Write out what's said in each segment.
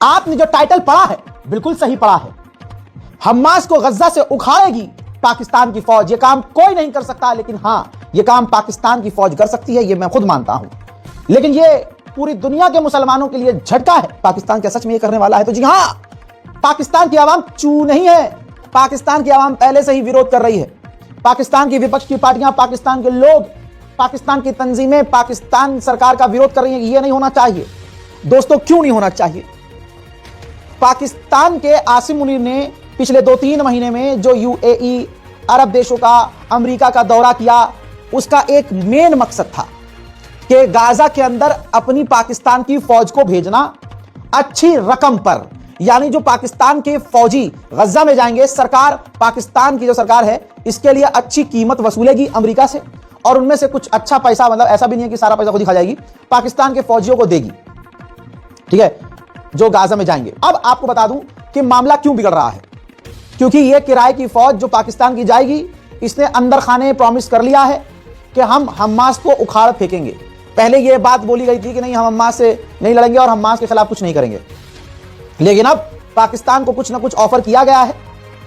आपने जो टाइटल पढ़ा है बिल्कुल सही पढ़ा है। हमास को गज्जा से उखाड़ेगी पाकिस्तान की फौज। यह काम कोई नहीं कर सकता, लेकिन हां, यह काम पाकिस्तान की फौज कर सकती है, यह मैं खुद मानता हूं। लेकिन यह पूरी दुनिया के मुसलमानों के लिए झटका है। पाकिस्तान क्या सच में यह करने वाला है? तो जी हां, पाकिस्तान की आवाम चू नहीं है। पाकिस्तान की आवाम पहले से ही विरोध कर रही है। पाकिस्तान की विपक्ष की पार्टियां, पाकिस्तान के लोग, पाकिस्तान की तंजीमें पाकिस्तान सरकार का विरोध कर रही हैं। यह नहीं होना चाहिए दोस्तों। क्यों नहीं होना चाहिए? पाकिस्तान के आसिम मुनीर ने पिछले 2-3 महीने में जो यूएई, अरब देशों का, अमेरिका का दौरा किया, उसका एक मेन मकसद था कि गाजा के अंदर अपनी पाकिस्तान की फौज को भेजना अच्छी रकम पर। यानी जो पाकिस्तान के फौजी गज्जा में जाएंगे, सरकार, पाकिस्तान की जो सरकार है, इसके लिए अच्छी कीमत वसूलेगी अमेरिका से, और उनमें से कुछ अच्छा पैसा, मतलब ऐसा भी नहीं है कि सारा पैसा खुद ही खा जाएगी, पाकिस्तान के फौजियों को देगी, ठीक है, जो गाजा में जाएंगे। अब आपको बता दूं कि मामला क्यों बिगड़ रहा है। क्योंकि यह किराए की फौज जो पाकिस्तान की जाएगी, इसने अंदर खाने प्रॉमिस कर लिया है कि हम हमास को उखाड़ फेंकेंगे। पहले यह बात बोली गई थी कि नहीं, हम हमास से नहीं लड़ेंगे और हमास के खिलाफ कुछ नहीं करेंगे। लेकिन अब पाकिस्तान को कुछ ना कुछ ऑफर किया गया है।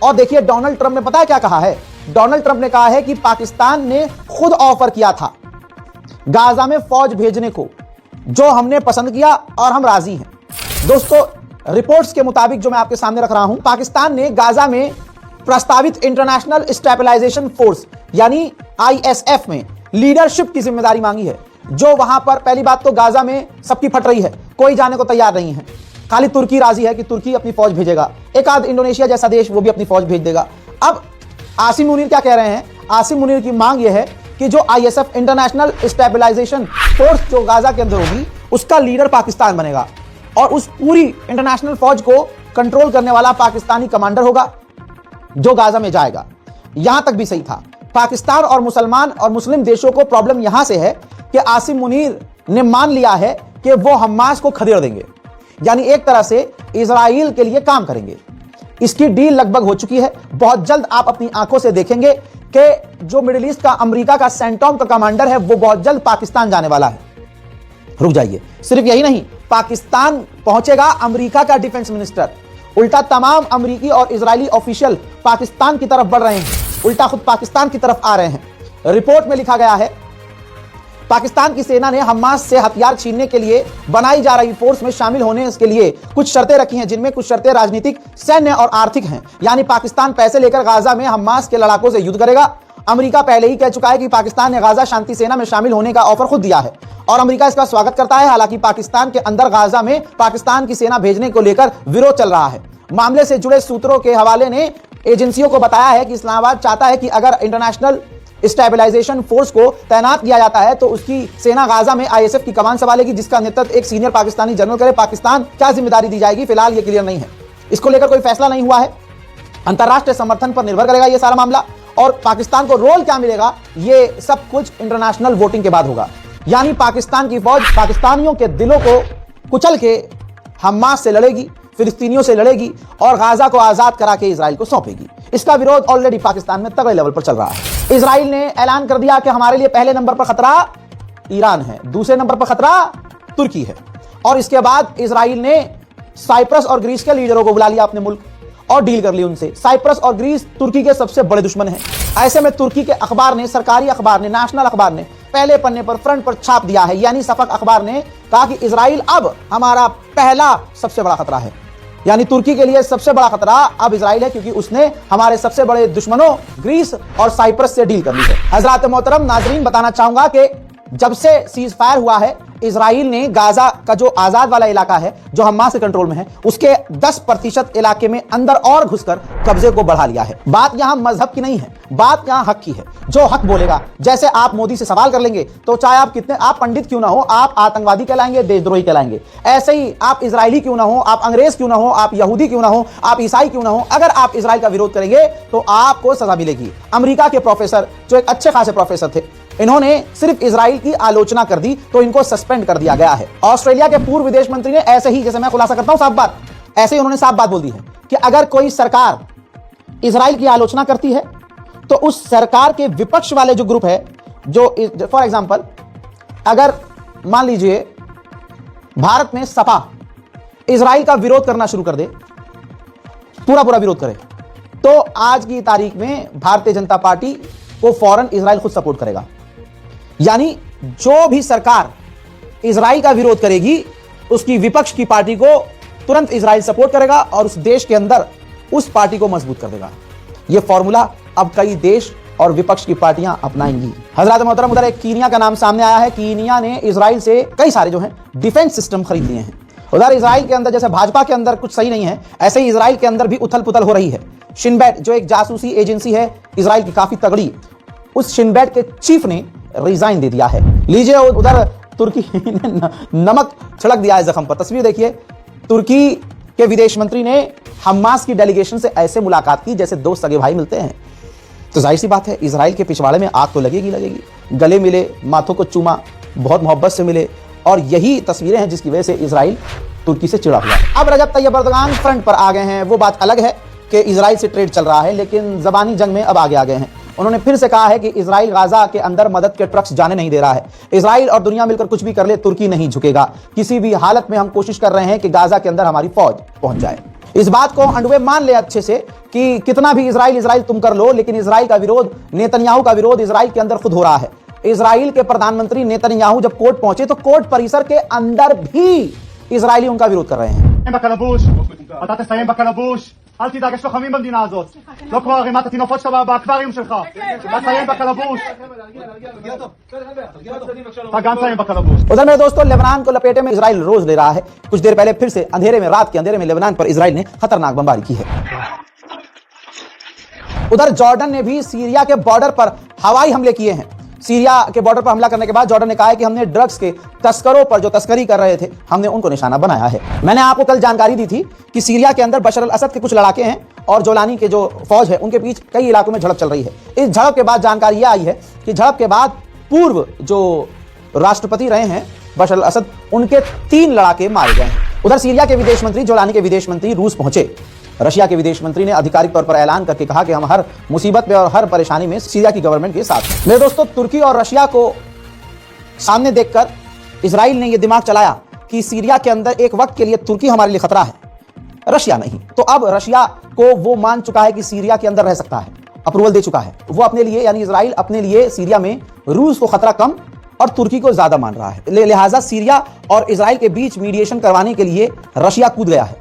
और देखिए, डोनाल्ड ट्रंप ने पता है क्या कहा है? डोनाल्ड ट्रंप ने कहा है कि पाकिस्तान ने खुद ऑफर किया था गाजा में फौज भेजने को, जो हमने पसंद किया और हम राजी हैं। दोस्तों, रिपोर्ट्स के मुताबिक जो मैं आपके सामने रख रहा हूं, पाकिस्तान ने गाजा में प्रस्तावित इंटरनेशनल स्टेबलाइजेशन फोर्स यानी आईएसएफ में लीडरशिप की जिम्मेदारी मांगी है। जो वहां पर, पहली बात तो गाजा में सबकी फट रही है, कोई जाने को तैयार नहीं है। खाली तुर्की राजी है कि तुर्की अपनी फौज भेजेगा, एक आध इंडोनेशिया जैसा देश वो भी अपनी फौज भेज देगा। अब आसिम मुनीर क्या कह रहे हैं? आसिम मुनीर की मांग यह है कि जो आईएसएफ इंटरनेशनल स्टेबलाइजेशन फोर्स जो गाजा के अंदर होगी, उसका लीडर पाकिस्तान बनेगा और उस पूरी इंटरनेशनल फौज को कंट्रोल करने वाला पाकिस्तानी कमांडर होगा जो गाजा में जाएगा। यहां तक भी सही था। पाकिस्तान और मुसलमान और मुस्लिम देशों को प्रॉब्लम यहां से है कि आसिम मुनीर ने मान लिया है कि वो हमास को खदेड़ देंगे, यानी एक तरह से इजराइल के लिए काम करेंगे। इसकी डील लगभग हो चुकी है। बहुत जल्द आप अपनी आंखों से देखेंगे कि जो मिडिल ईस्ट का, अमेरिका का सेंटॉम का कमांडर है, वो बहुत जल्द पाकिस्तान जाने वाला है। रुक जाइए, सिर्फ यही नहीं, पाकिस्तान पहुंचेगा अमेरिका का डिफेंस मिनिस्टर। उल्टा तमाम अमेरिकी और इजरायली ऑफिशियल पाकिस्तान की तरफ बढ़ रहे हैं, उल्टा खुद पाकिस्तान की तरफ आ रहे हैं। रिपोर्ट में लिखा गया है, पाकिस्तान की सेना ने हमास से हथियार छीनने के लिए बनाई जा रही फोर्स में शामिल होने के लिए कुछ शर्तें रखी हैं, जिनमें कुछ शर्तें राजनीतिक, सैन्य और आर्थिक हैं। यानी पाकिस्तान पैसे लेकर गाजा में हमास के लड़ाकों से युद्ध करेगा। अमेरिका पहले ही कह चुका है कि पाकिस्तान ने गाजा शांति सेना में शामिल होने का ऑफर खुद दिया है और अमेरिका इसका स्वागत करता है। हालांकि पाकिस्तान के अंदर गाजा में पाकिस्तान की सेना भेजने को लेकर विरोध चल रहा है। मामले से जुड़े सूत्रों के हवाले ने एजेंसियों को बताया है कि इस्लामाबाद चाहता है कि अगर इंटरनेशनल स्टेबलाइजेशन फोर्स को तैनात किया जाता है तो उसकी सेना गाजा में आईएसएफ की कमान संभालेगी, जिसका नेतृत्व एक सीनियर पाकिस्तानी जनरल करे। पाकिस्तान क्या जिम्मेदारी दी जाएगी, फिलहाल ये क्लियर नहीं है। इसको लेकर कोई फैसला नहीं हुआ है। अंतरराष्ट्रीय समर्थन पर निर्भर करेगा ये सारा मामला, और पाकिस्तान को रोल क्या मिलेगा, ये सब कुछ इंटरनेशनल वोटिंग के बाद होगा। यानी पाकिस्तान की फौज पाकिस्तानियों के दिलों को कुचल के हमास से लड़ेगी, फिलिस्तीनियों से लड़ेगी और गाजा को आजाद करा के इजराइल को सौंपेगी। इसका विरोध ऑलरेडी पाकिस्तान में तगड़े लेवल पर चल रहा है। इजराइल ने ऐलान कर दिया कि हमारे लिए पहले नंबर पर खतरा ईरान है, दूसरे नंबर पर खतरा तुर्की है, और इसके बाद इजराइल ने साइप्रस और ग्रीस के लीडरों को बुला लिया अपने मुल्क और डील कर ली उनसे। साइप्रस और ग्रीस तुर्की के सबसे बड़े दुश्मन हैं। ऐसे में तुर्की के अखबार ने, सरकारी अखबार ने, नेशनल अखबार ने पहले पन्ने पर, फ्रंट पर छाप दिया है। यानी सफक अखबार ने कहा कि इजराइल अब हमारा पहला सबसे बड़ा खतरा है। यानी तुर्की के लिए सबसे बड़ा खतरा अब इजराइल है, क्योंकि उसने हमारे सबसे बड़े दुश्मनों ग्रीस और साइप्रस से डील कर ली है। हजरात मोहतरम नाजरीन, बताना चाहूंगा कि जब से सीज फायर हुआ है, इजराइल ने गाजा का जो आजाद वाला इलाका है, जो हमास के कंट्रोल में है, उसके 10% इलाके में अंदर और घुसकर कब्जे को बढ़ा लिया है। बात यहां मजहब की नहीं है, बात यहां हक की है। जो हक बोलेगा, जैसे आप मोदी से सवाल कर लेंगे तो चाहे आप पंडित क्यों ना हो, आप आतंकवादी कहलाएंगे, देशद्रोही कहलाएंगे। ऐसे ही आप इजरायली क्यों ना हो, आप अंग्रेज क्यों ना हो, आप यहूदी क्यों ना हो, आप ईसाई क्यों ना हो, अगर आप इजराइल का विरोध करेंगे तो आपको सजा मिलेगी। अमेरिका के प्रोफेसर, जो एक अच्छे खासे प्रोफेसर थे, इन्होंने सिर्फ इजराइल की आलोचना कर दी तो इनको सस्पेंड कर दिया गया है। ऑस्ट्रेलिया के पूर्व विदेश मंत्री ने ऐसे ही, जैसे मैं खुलासा करता हूं साफ बात, ऐसे ही उन्होंने साफ बात बोल दी है कि अगर कोई सरकार इजराइल की आलोचना करती है तो उस सरकार के विपक्ष वाले जो ग्रुप है, जो फॉर एग्जांपल अगर मान लीजिए भारत में सपा इजराइल का विरोध करना शुरू कर दे, पूरा पूरा विरोध करे, तो आज की तारीख में भारतीय जनता पार्टी को फौरन इजराइल खुद सपोर्ट करेगा। यानी जो भी सरकार इजराइल का विरोध करेगी उसकी विपक्ष की पार्टी को तुरंत इजराइल सपोर्ट करेगा और उस देश के अंदर उस पार्टी को मजबूत कर देगा। यह फॉर्मूला अब कई देश और विपक्ष की पार्टियां अपनाएंगी। हजरत मोहतरम, उधर एक कीनिया का नाम सामने आया है। कीनिया ने इजराइल से कई सारे जो हैं डिफेंस सिस्टम खरीद लिए हैं। उधर इजराइल के अंदर जैसे भाजपा के अंदर कुछ सही नहीं है, ऐसे ही इजराइल के अंदर भी उथल पुथल हो रही है। शिन बेट जो एक जासूसी एजेंसी है इजराइल की काफी तगड़ी, उस शिन बेट के चीफ ने रिजाइन दे दिया है। लीजिए, उधर तुर्की ने नमक छिड़क दिया है जख्म पर। तस्वीर देखिए, तुर्की के विदेश मंत्री ने हमास की डेलीगेशन से ऐसे मुलाकात की जैसे दो सगे भाई मिलते हैं। तो जाहिर सी बात है इजराइल के पिछवाड़े में आग तो लगेगी। गले मिले, माथों को चूमा, बहुत मोहब्बत से मिले, और यही तस्वीरें हैं जिसकी वजह से इजराइल तुर्की से चिढ़ा हुआ है। अब रजब तैयब एर्दोगान फ्रंट पर आ गए हैं। वो बात अलग है कि इजराइल से ट्रेड चल रहा है, लेकिन जबानी जंग में अब आगे आ गए हैं। उन्होंने फिर से कहा है कि इजराइल गाजा के अंदर मदद के ट्रक्स जाने नहीं दे रहा है। इजराइल और दुनिया मिलकर कुछ भी कर ले, तुर्की नहीं झुकेगा। किसी भी हालत में हम कोशिश कर रहे हैं कि गाजा के अंदर हमारी फौज पहुंच जाए। इस बात को अंडवे मान ले अच्छे से कि कितना भी इजराइल तुम कर लो, लेकिन इजराइल का विरोध, नेतन्याहू का विरोध इजराइल के अंदर खुद हो रहा है। इजराइल के प्रधानमंत्री नेतन्याहू जब कोर्ट पहुंचे तो कोर्ट परिसर के अंदर भी इजरायली उनका विरोध कर रहे हैं। אל תדאג, יש לוחמים במדינה הזאת. לא כמו ערימת התינופות שאתה באקווריום שלך. תסיים בקלבוש. אתה גם תסיים בקלבוש. उधर मेरे दोस्तों, लेबनान को लपेटे में इजराइल रोज ले रहा है। कुछ देर पहले फिर से अंधेरे में, रात के अंधेरे में लेबनान पर इजराइल ने खतरनाक बमबारी की है। उधर जॉर्डन ने भी सीरिया के बॉर्डर पर हवाई हमले किए हैं। सीरिया के बॉर्डर पर हमला करने के बाद जॉर्डन ने कहा है कि हमने ड्रग्स के तस्करों पर जो तस्करी कर रहे थे, हमने उनको निशाना बनाया है। मैंने आपको कल जानकारी दी थी कि सीरिया के अंदर बशर अल असद के कुछ लड़ाके हैं और जोलानी के जो फौज है उनके बीच कई इलाकों में झड़प चल रही है। इस झड़प के बाद जानकारी यह आई है कि झड़प के बाद पूर्व जो राष्ट्रपति रहे हैं बशर अल असद, उनके 3 लड़ाके मारे गए हैं। उधर सीरिया के विदेश मंत्री, जोलानी के विदेश मंत्री रूस पहुंचे। रशिया के विदेश मंत्री ने आधिकारिक तौर पर ऐलान करके कहा कि हम हर मुसीबत में और हर परेशानी में सीरिया की गवर्नमेंट के साथ हैं। मेरे दोस्तों, तुर्की और रशिया को सामने देखकर इजराइल ने यह दिमाग चलाया कि सीरिया के अंदर एक वक्त के लिए तुर्की हमारे लिए खतरा है, रशिया नहीं। तो अब रशिया को वो मान चुका है कि सीरिया के अंदर रह सकता है, अप्रूवल दे चुका है। वो अपने लिए, यानी इजराइल अपने लिए सीरिया में रूस को खतरा कम और तुर्की को ज्यादा मान रहा है। लिहाजा सीरिया और इजराइल के बीच मीडिएशन करवाने के लिए रशिया कूद गया है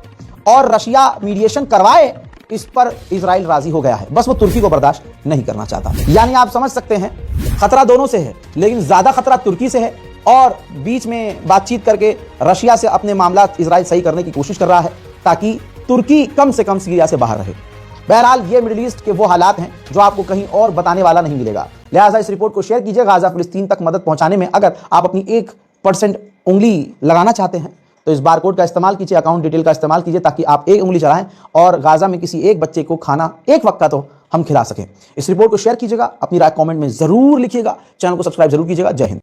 और रशिया मीडिएशन करवाए, इस पर इजराइल राजी हो गया है। बस वो तुर्की को बर्दाश्त नहीं करना चाहता। यानी आप समझ सकते हैं खतरा दोनों से है, लेकिन ज्यादा खतरा तुर्की से है और बीच में बातचीत करके रशिया से अपने मामला इजराइल सही करने की कोशिश कर रहा है ताकि तुर्की कम से कम सीरिया से बाहर रहे। बहरहाल ये मिडिल ईस्ट के वो हालात हैं जो आपको कहीं और बताने वाला नहीं मिलेगा। लिहाजा इस रिपोर्ट को शेयर कीजिए। गाजा फिलिस्तीन तक मदद पहुंचाने में अगर आप अपनी 1% उंगली लगाना चाहते हैं तो इस बारकोड का इस्तेमाल कीजिए, अकाउंट डिटेल का इस्तेमाल कीजिए ताकि आप 1 उंगली चलाएं और गाजा में किसी एक बच्चे को खाना एक वक्त का तो हम खिला सकें। इस रिपोर्ट को शेयर कीजिएगा, अपनी राय कमेंट में जरूर लिखिएगा, चैनल को सब्सक्राइब जरूर कीजिएगा। जय हिंद।